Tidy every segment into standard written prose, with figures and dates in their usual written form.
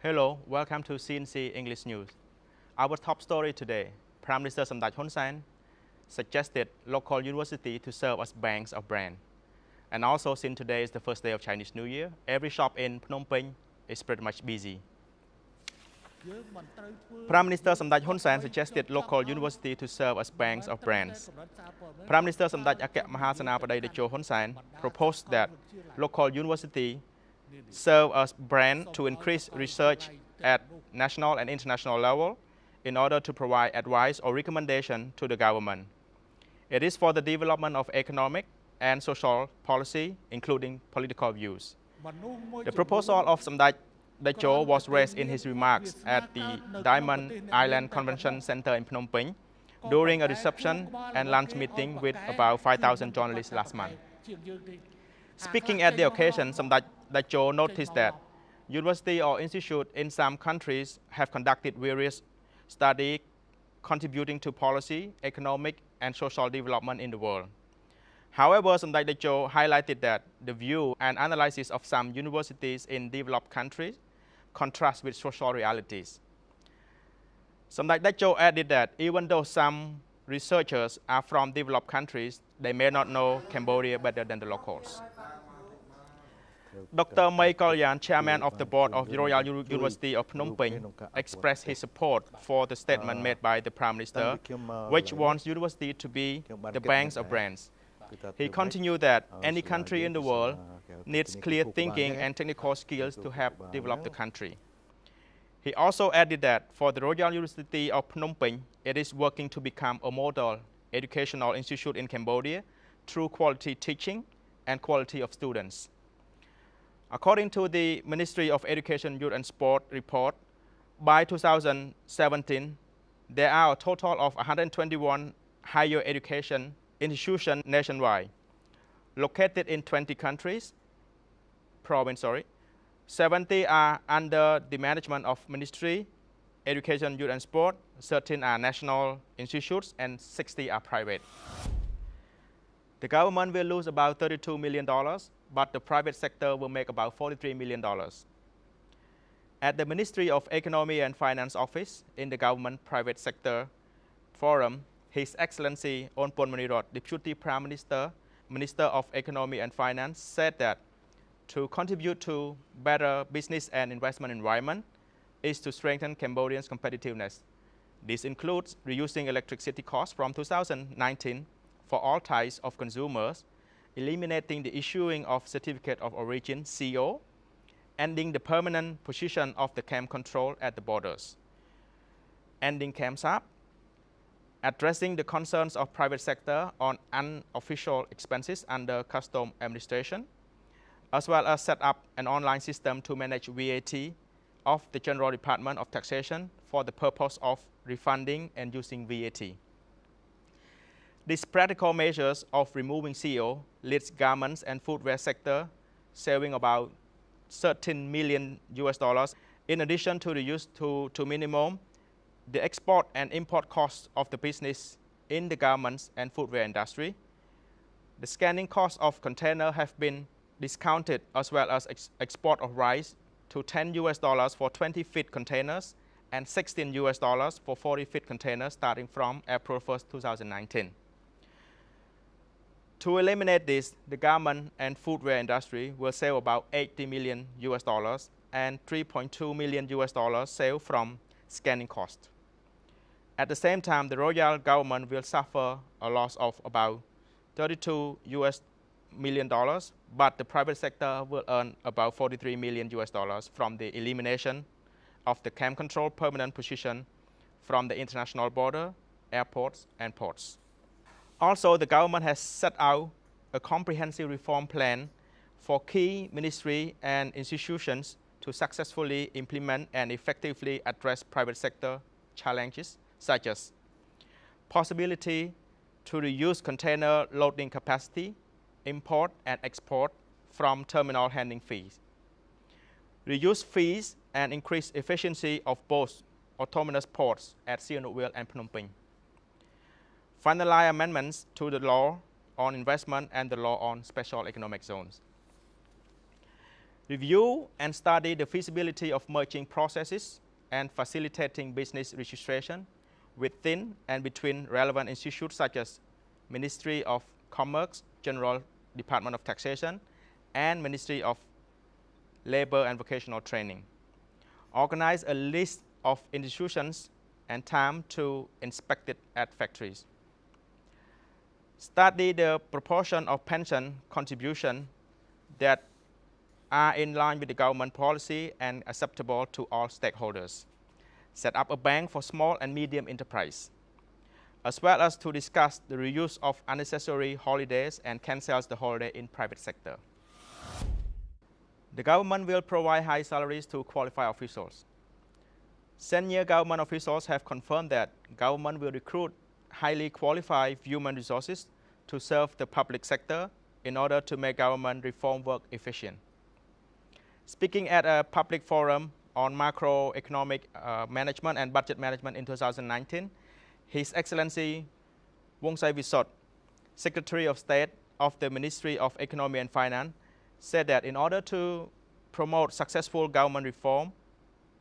Hello, welcome to CNC English News. Our top story today, Prime Minister Samdech Hun Sen suggested local university to serve as banks of brand. And also, since today is the first day of Chinese New Year, every shop in Phnom Penh is pretty much busy. Prime Minister Samdech Hun Sen suggested local university to serve as banks of brands. Prime Minister Samdech Mahasenapadei Techo Hun Sen proposed that local university serve as brand to increase research at national and international level in order to provide advice or recommendation to the government. It is for the development of economic and social policy, including political views. The proposal of Samdech Techo was raised in his remarks at the Diamond Island Convention Center in Phnom Penh during a reception and lunch meeting with about 5,000 journalists last month. Speaking at the occasion, Samdech Techo noticed that university or institute in some countries have conducted various studies contributing to policy, economic, and social development in the world. However, Samdech Techo highlighted that the view and analysis of some universities in developed countries contrast with social realities. Samdech Techo added that even though some researchers are from developed countries, they may not know Cambodia better than the locals. Dr. May Kalyan, chairman of the board of the Royal University of Phnom Penh, expressed his support for the statement made by the Prime Minister, which wants university to be the banks of brands. He continued that any country in the world needs clear thinking and technical skills to help develop the country. He also added that for the Royal University of Phnom Penh, it is working to become a model educational institute in Cambodia through quality teaching and quality of students. According to the Ministry of Education, Youth and Sport report, by 2017, there are a total of 121 higher education institutions nationwide, located in 20 countries, 70 are under the management of Ministry, Education, Youth and Sport, 13 are national institutes, and 60 are private. The government will lose about $32 million, but the private sector will make about $43 million. At the Ministry of Economy and Finance Office in the Government-Private Sector Forum, His Excellency Onpon Manirot, Deputy Prime Minister, Minister of Economy and Finance, said that to contribute to better business and investment environment is to strengthen Cambodia's competitiveness. This includes reducing electricity costs from 2019 for all types of consumers, eliminating the issuing of Certificate of Origin (CO), ending the permanent position of the camp control at the borders, ending camp SAP, addressing the concerns of private sector on unofficial expenses under custom administration, as well as set up an online system to manage VAT of the General Department of Taxation for the purpose of refunding and using VAT. These practical measures of removing CO leads garments and footwear sector saving about $13 million. In addition to the use to minimum the export and import costs of the business in the garments and footwear industry. The scanning costs of container have been discounted, as well as export of rice to $10 for 20-feet containers and $16 for 40-feet containers starting from April 1st, 2019. To eliminate this, the garment and footwear industry will save about $80 million and $3.2 million saved from scanning costs. At the same time, the royal government will suffer a loss of about $32 million, but the private sector will earn about $43 million from the elimination of the camp control permanent position from the international border, airports, and ports. Also, the government has set out a comprehensive reform plan for key ministries and institutions to successfully implement and effectively address private sector challenges, such as possibility to reduce container loading capacity, import and export from terminal handling fees, reduce fees and increase efficiency of both autonomous ports at Sihanouk Vale and Phnom Penh, finalize amendments to the law on investment and the law on special economic zones. review and study the feasibility of merging processes and facilitating business registration within and between relevant institutes such as Ministry of Commerce, General Department of Taxation, and Ministry of Labor and Vocational Training. Organize a list of institutions and time to inspect it at factories. Study the proportion of pension contribution that are in line with the government policy and acceptable to all stakeholders. Set up a bank for small and medium enterprise, as well as to discuss the reuse of unnecessary holidays and cancels the holiday in private sector. The government will provide high salaries to qualified officials. Senior government officials have confirmed that government will recruit highly qualified human resources to serve the public sector in order to make government reform work efficient. Speaking at a public forum on macroeconomic management and budget management in 2019, His Excellency Wongchai Visot, Secretary of State of the Ministry of Economy and Finance, said that in order to promote successful government reform,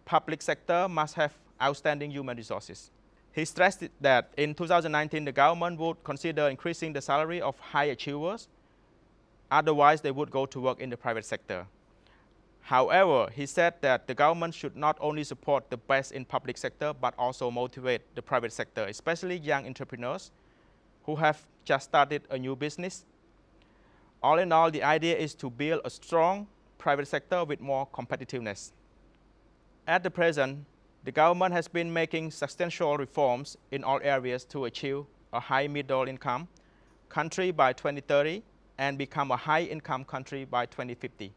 public sector must have outstanding human resources. He stressed that in 2019, the government would consider increasing the salary of high achievers, otherwise they would go to work in the private sector. However, he said that the government should not only support the best in public sector, but also motivate the private sector, especially young entrepreneurs who have just started a new business. All in all, the idea is to build a strong private sector with more competitiveness. At the present, the government has been making substantial reforms in all areas to achieve a high middle income country by 2030 and become a high income country by 2050.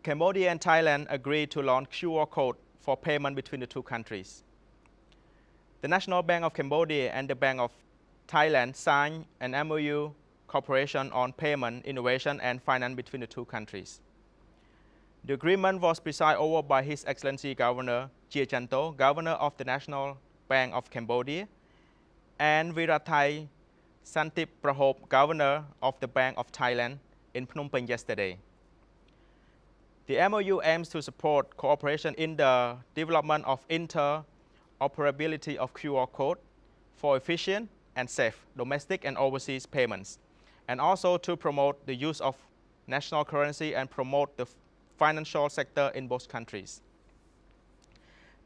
Cambodia and Thailand agreed to launch QR code for payment between the two countries. The National Bank of Cambodia and the Bank of Thailand signed an MOU cooperation on payment, innovation, and finance between the two countries. The agreement was presided over by His Excellency Governor Chia Chanto, Governor of the National Bank of Cambodia, and Virathai Santip Prahop, Governor of the Bank of Thailand, in Phnom Penh yesterday. The MOU aims to support cooperation in the development of interoperability of QR code for efficient and safe domestic and overseas payments, and also to promote the use of national currency and promote the financial sector in both countries.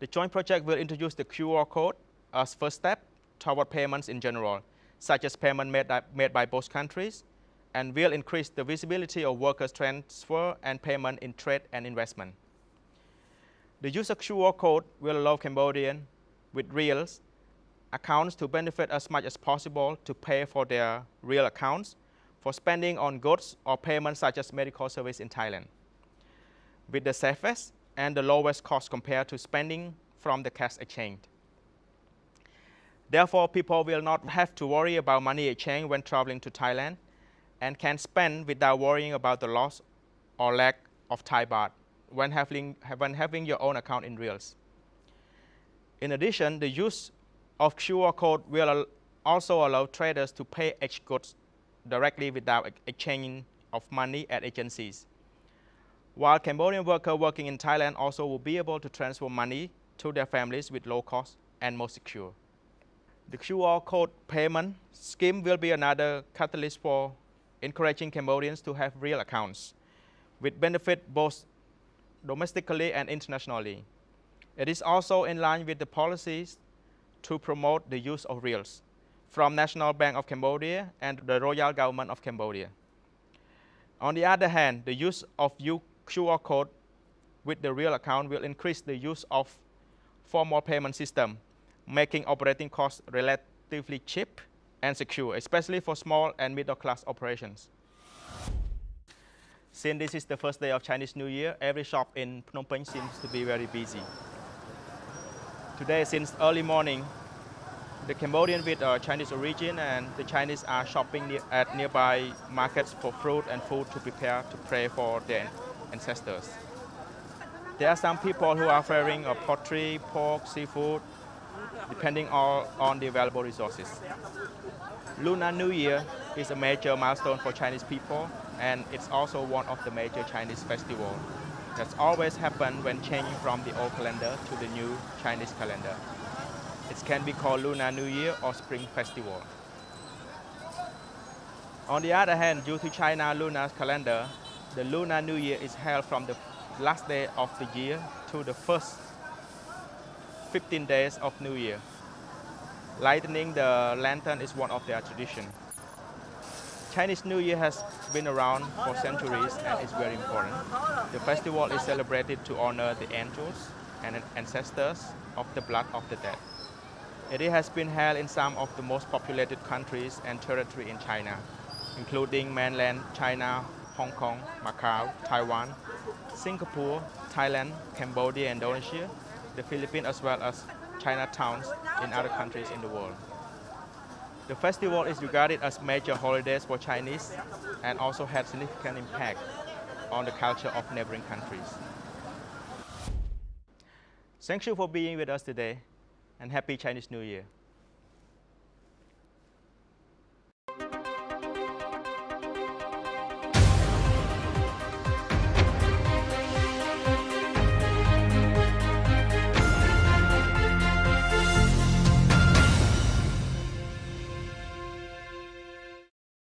The joint project will introduce the QR code as first step toward payments in general, such as payment made by both countries, and will increase the visibility of workers' transfer and payment in trade and investment. The use of QR code will allow Cambodians with real accounts to benefit as much as possible to pay for their real accounts for spending on goods or payments such as medical service in Thailand, with the safest and the lowest cost compared to spending from the cash exchange. Therefore, people will not have to worry about money exchange when traveling to Thailand and can spend without worrying about the loss or lack of Thai baht when having your own account in reals. In addition, the use of QR code will also allow traders to pay each goods directly without exchanging of money at agencies, while Cambodian workers working in Thailand also will be able to transfer money to their families with low cost and more secure. The QR code payment scheme will be another catalyst for encouraging Cambodians to have real accounts, with benefit both domestically and internationally. It is also in line with the policies to promote the use of reals from National Bank of Cambodia and the Royal Government of Cambodia. On the other hand, the use of QR code with the real account will increase the use of formal payment system, making operating costs relatively cheap and secure, especially for small and middle-class operations. Since this is the first day of Chinese New Year, every shop in Phnom Penh seems to be very busy. Today, since early morning, the Cambodian with Chinese origin and the Chinese are shopping at nearby markets for fruit and food to prepare to pray for their ancestors. There are some people who are faring poultry, pork, seafood, depending on the available resources. Lunar New Year is a major milestone for Chinese people and it's also one of the major Chinese festivals that's always happened when changing from the old calendar to the new Chinese calendar. It can be called Lunar New Year or Spring Festival. On the other hand, due to China lunar calendar, the Lunar New Year is held from the last day of the year to the first 15 days of New Year. Lighting the lantern is one of their traditions. Chinese New Year has been around for centuries and is very important. The festival is celebrated to honor the angels and ancestors of the blood of the dead. It has been held in some of the most populated countries and territories in China, including mainland China, Hong Kong, Macau, Taiwan, Singapore, Thailand, Cambodia, Indonesia, the Philippines, as well as Chinatowns in other countries in the world. The festival is regarded as major holidays for Chinese and also had significant impact on the culture of neighboring countries. Thank you for being with us today, and Happy Chinese New Year.